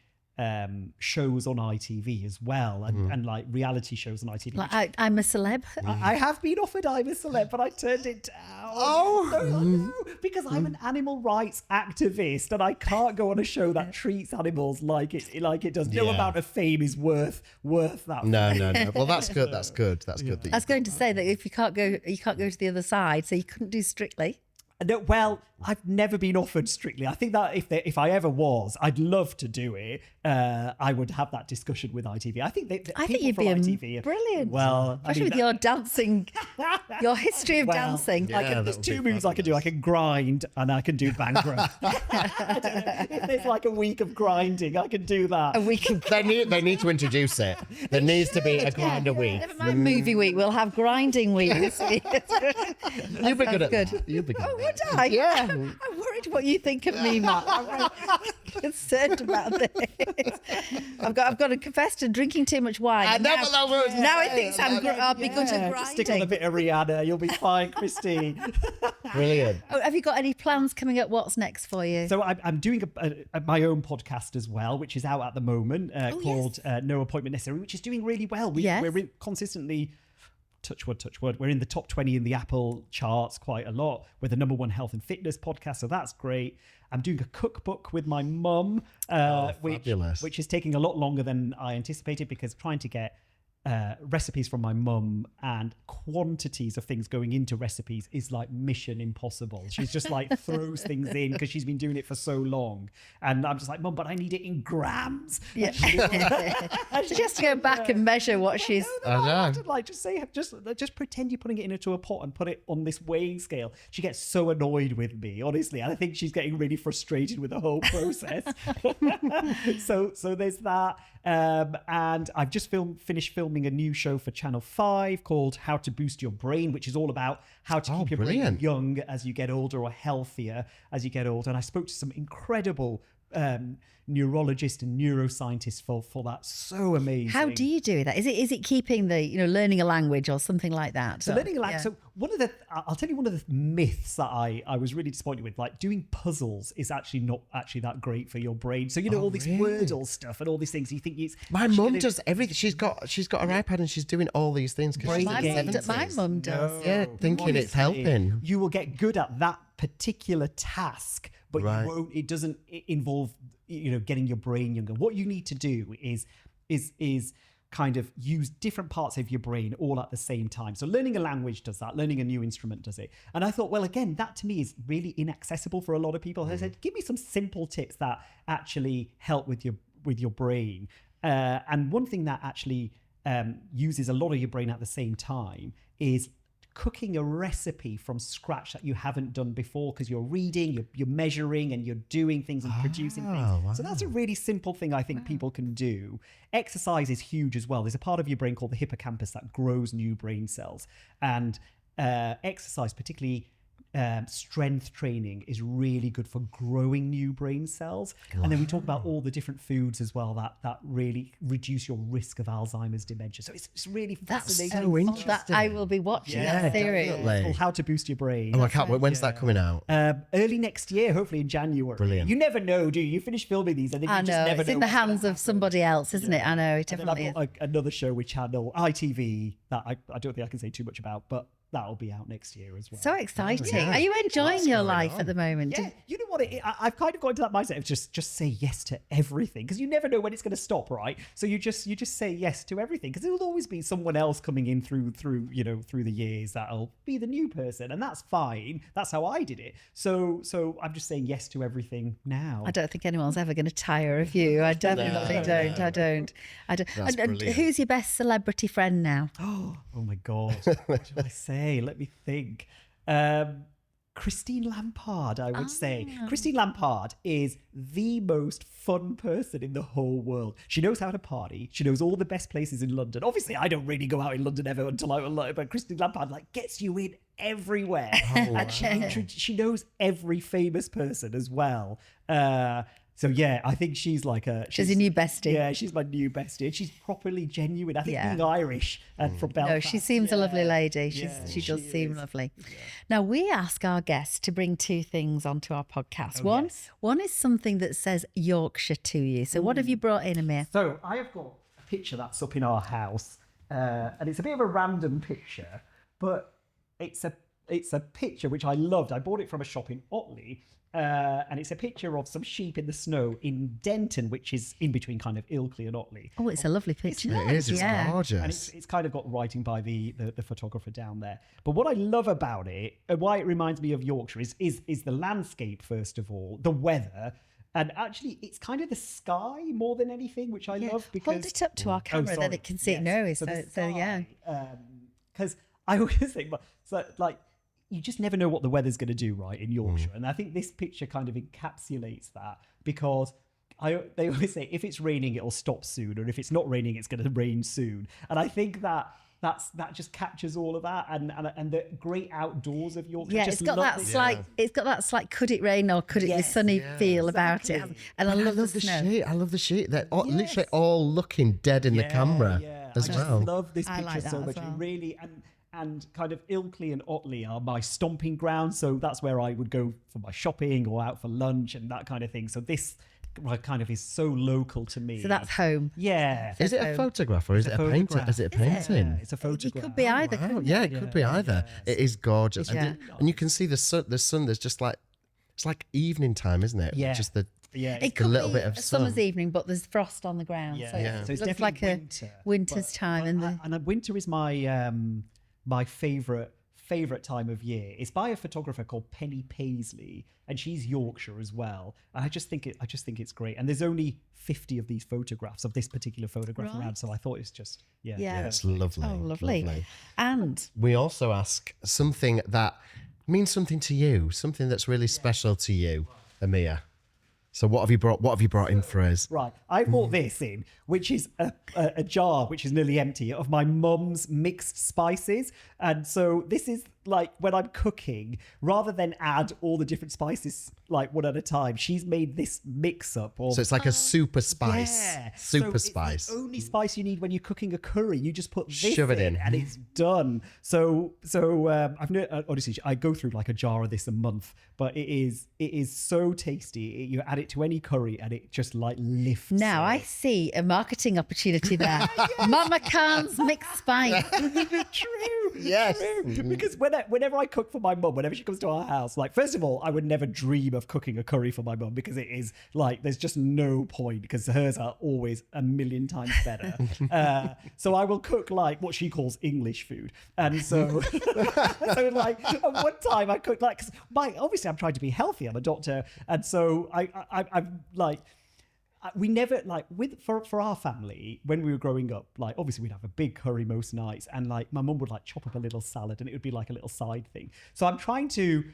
shows on ITV as well, and like reality shows on ITV. Like I'm a Celeb. I have been offered I'm a Celeb, but I turned it down. Because I'm an animal rights activist, and I can't go on a show that treats animals like it does. No amount of fame is worth that. No. Well, that's good. That's good. I was going to say that if you can't go to the other side, so you couldn't do Strictly. No, well, I've never been offered Strictly. I think that if I ever was, I'd love to do it. I would have that discussion with ITV. I think you'd be ITV, brilliant. Well, especially with your dancing, your history of dancing. There's two moves I can do. I can grind and I can do Bangra. I don't know. If there's like a week of grinding, I can do that. A week of they need to introduce it. There needs to be a grinder week. Never mind movie week. We'll have grinding week. You'll be good at that. You'll be good. Oh, would I? Yeah. I'm worried what you think of me, Matt. I'm really concerned about this. I've got to confess to drinking too much wine. Now I think I'll be good at grinding. Stick on a bit of Rihanna. You'll be fine, Christine. Brilliant. Oh, have you got any plans coming up? What's next for you? So I'm doing my own podcast as well, which is out at the moment, called No Appointment Necessary, which is doing really well. We're consistently... touch wood, we're in the top 20 in the Apple charts quite a lot. We're the number one health and fitness podcast, so that's great. I'm doing a cookbook with my mum, which is taking a lot longer than I anticipated, because trying to get recipes from my mum and quantities of things going into recipes is like mission impossible. She's just like throws things in because she's been doing it for so long, and I'm just like, Mum, but I need it in grams. Yeah. She has to go back and measure what she's. I know. Like just pretend you're putting it into a pot and put it on this weighing scale. She gets so annoyed with me, honestly, and I think she's getting really frustrated with the whole process. So there's that, and I've just finished filming a new show for Channel 5 called How to Boost Your Brain, which is all about how to keep your brain young as you get older, or healthier as you get older. And I spoke to some incredible neurologist and neuroscientist for that. So amazing. How do you do that? Is it keeping the, learning a language or something like that? So learning a language. So I'll tell you one of the myths that I was really disappointed with. Like, doing puzzles is actually not actually that great for your brain. So all this Wordle stuff and all these things. You think it's my mum does everything. She's got her iPad and she's doing all these things. My mum does. Yeah, thinking it's helping. You will get good at that particular task, but it doesn't involve getting your brain younger. What you need to do is kind of use different parts of your brain all at the same time. So learning a language does that. Learning a new instrument does it. And I thought, well, again, that to me is really inaccessible for a lot of people. I said, give me some simple tips that actually help with your brain. And one thing that actually uses a lot of your brain at the same time is cooking a recipe from scratch that you haven't done before, because you're reading, you're measuring, and you're doing things and producing things. Wow. So that's a really simple thing I think people can do. Exercise is huge as well. There's a part of your brain called the hippocampus that grows new brain cells. And exercise, particularly strength training, is really good for growing new brain cells. And then we talk about all the different foods as well that really reduce your risk of Alzheimer's dementia. So it's really fascinating. So interesting. That I will be watching that series. definitely. Called How to Boost Your Brain. Oh, I can't wait. When's that coming out? Early next year, hopefully in January. Brilliant. You never know, do you? You finish filming these and then you I just know, never it's know in the what's gonna hands of happen. somebody else, isn't it? I know, it And then definitely I've is. got another show with channel ITV that I don't think I can say too much about, but that'll be out next year as well. So exciting. yeah. Are you enjoying What's your going life on? at the moment? Yeah, you know what? I've kind of got into that mindset of just say yes to everything, because you never know when it's going to stop, right? So you just say yes to everything, because there will always be someone else coming in through the years that'll be the new person, and that's fine. That's how I did it. So I'm just saying yes to everything now. I don't think anyone's ever going to tire of you. I definitely don't. I don't. That's And brilliant. who's your best celebrity friend now? Oh my God. What do I say? Let me think. Christine Lampard, I would say. Christine Lampard is the most fun person in the whole world. She knows how to party. She knows all the best places in London. Obviously, I don't really go out in London ever until I'm alone, but Christine Lampard gets you in everywhere. And she knows every famous person as well. So yeah, I think she's like She's a new bestie. Yeah, she's my new bestie. And she's properly genuine. I think being Irish and from Belfast. No, she seems a lovely lady. Yeah, she does seem is. lovely. Now, we ask our guests to bring two things onto our podcast. One is something that says Yorkshire to you. So what have you brought in, Amir? So I have got a picture that's up in our house, and it's a bit of a random picture, but it's a picture which I loved. I bought it from a shop in Otley. And it's a picture of some sheep in the snow in Denton, which is in between kind of Ilkley and Otley. Oh, it's a lovely picture. It is. It's gorgeous. And it's kind of got writing by the photographer down there. But what I love about it, and why it reminds me of Yorkshire, is the landscape, first of all, the weather. And actually, it's kind of the sky more than anything, which I love. Because Hold it up to our camera, then it can see it. No, so yeah. Because I always think, you just never know what the weather's going to do, right, in Yorkshire. And I think this picture kind of encapsulates that, because they always say if it's raining, it'll stop soon, or if it's not raining, it's going to rain soon. And I think that just captures all of that, and the great outdoors of Yorkshire. Yeah, it's got that slight could it rain or could it be sunny feel about it. And I love the snow. sheet. I love the sheet. They're literally all looking dead in the camera as well. I love this picture like that so as much. well. It really and kind of Ilkley and Otley are my stomping grounds, so that's where I would go for my shopping or out for lunch and that kind of thing. So this kind of is so local to me. So that's home. Yeah. Is it a photograph or is it a painting? photograph. Is it a painting? Yeah, it's a photograph. It could be either. Wow. couldn't Yeah, it? it could be either. It is gorgeous. Yeah. And you can see the sun. There's just like, it's like evening time, isn't it? Yeah. Just the Yeah. It could little be bit of a summer's sun. evening, but there's frost on the ground. Yeah. So, Yeah. So it it's looks like definitely a winter, winter's time. And winter is my my favorite time of year. It's by a photographer called Penny Paisley, and she's Yorkshire as well. And I just think it's great. And there's only 50 of these photographs of this particular photograph around, so I thought it's just Yeah. It's lovely. Oh, lovely. And we also ask something that means something to you, something that's really special to you, Amir. So what have you brought in for us? Right, I brought this in, which is a jar which is nearly empty of my mum's mixed spices. And so this is like when I'm cooking, rather than add all the different spices like one at a time, she's made this mix up. So it's like a super spice. Yeah. Super so spice. It's the only spice you need when you're cooking a curry. You just put this Shove it in. and it's done. So honestly, I go through like a jar of this a month, but it is so tasty. You add it to any curry and it just like lifts. now it. I see a marketing opportunity there. Mama Khan's mixed spice. True. Yes. True. Because whenever I cook for my mum, whenever she comes to our house, like, first of all, I would never dream of cooking a curry for my mum, because it is like, there's just no point, because hers are always a million times better. So I will cook like what she calls English food. And so, so like at one time I cooked like, 'cause obviously I'm trying to be healthy. I'm a doctor. And so I'm like, we never like for our family when we were growing up, like obviously we'd have a big curry most nights, and like my mum would like chop up a little salad and it would be like a little side thing. So I'm trying to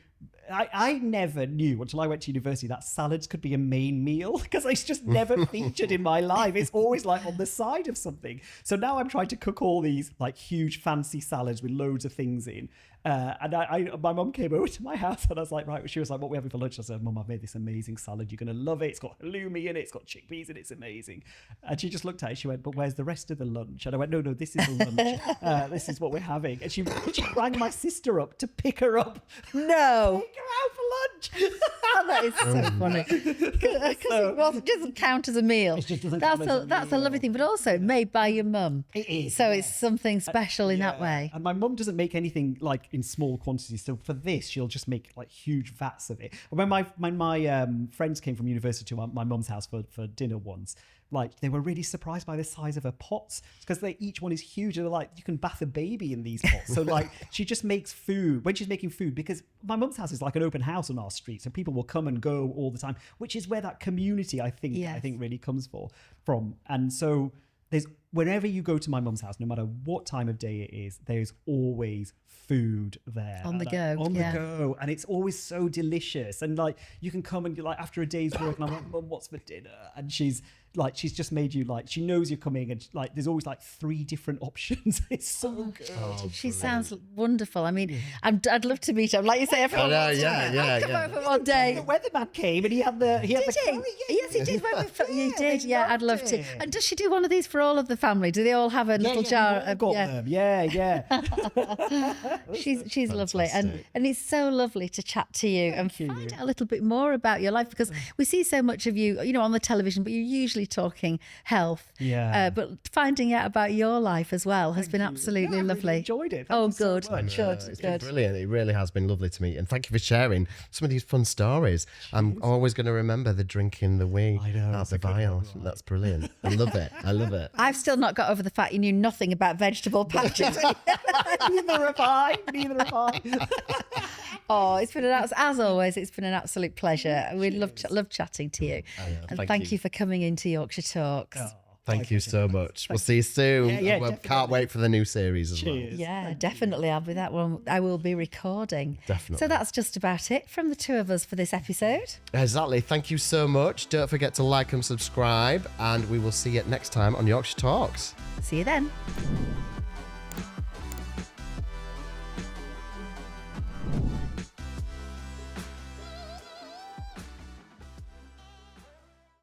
I never knew until I went to university that salads could be a main meal, because it's just never featured in my life. It's always like on the side of something. So now I'm trying to cook all these like huge fancy salads with loads of things in. And my mum came over to my house and I was like, right, she was like, what are we having for lunch? I said, Mum, I've made this amazing salad. You're going to love it. It's got halloumi in it. It's got chickpeas in it. It's amazing. And she just looked at it. She went, but where's the rest of the lunch? And I went, no, this is the lunch. This is what we're having. And she rang my sister up to pick her up. No. Take her out for lunch. Oh, that is so funny. Because it doesn't count as a meal. It just doesn't That's count as a a meal. lovely thing, but also made by your mum. It is. So it's something special in that way. And my mum doesn't make anything like in small quantities. So for this, she'll just make like huge vats of it. When my friends came from university to my mum's house for dinner once, like they were really surprised by the size of her pots, because each one is huge, and they're like, you can bath a baby in these pots. So like she just makes food when she's making food, because my mum's house is like an open house on our street, so people will come and go all the time, which is where that community I think really comes from. And so whenever you go to my mum's house, no matter what time of day it is, there's always food there on the go, the go, and it's always so delicious. And like you can come and you're like after a day's work, and I'm like, Mum, what's for dinner? And she's just made you, like, she knows you're coming, and like there's always like 3 different options. It's so good. She sounds wonderful. I mean, I'd love to meet her. Like you say, everyone wants to come over one day. The weatherman came and he had the curry. Yes, he did. You did. Yeah, I'd love to. And does she do one of these for all of the family? Do they all have a little jar? Got them. Yeah. She's lovely, and it's so lovely to chat to you and find out a little bit more about your life, because we see so much of you, on the television, but you're usually talking health. Yeah. But finding out about your life as well has been absolutely lovely. I really enjoyed it. Thank you so good. much. It's been brilliant. It really has been lovely to meet, and thank you for sharing some of these fun stories. I'm always going to remember the drinking the wee out the vial. That's brilliant. I love it. I've still not got over the fact you knew nothing about vegetable patches. Neither have I. Oh, it's been as always, it's been an absolute pleasure. We love chatting to you. And thank you for coming into Yorkshire Talks. Thank you so much. We'll see you soon. Yeah, can't wait for the new series as well. Yeah, definitely. I'll be that one. I will be recording. Definitely. So that's just about it from the two of us for this episode. Exactly. Thank you so much. Don't forget to like and subscribe, and we will see you next time on Yorkshire Talks. See you then.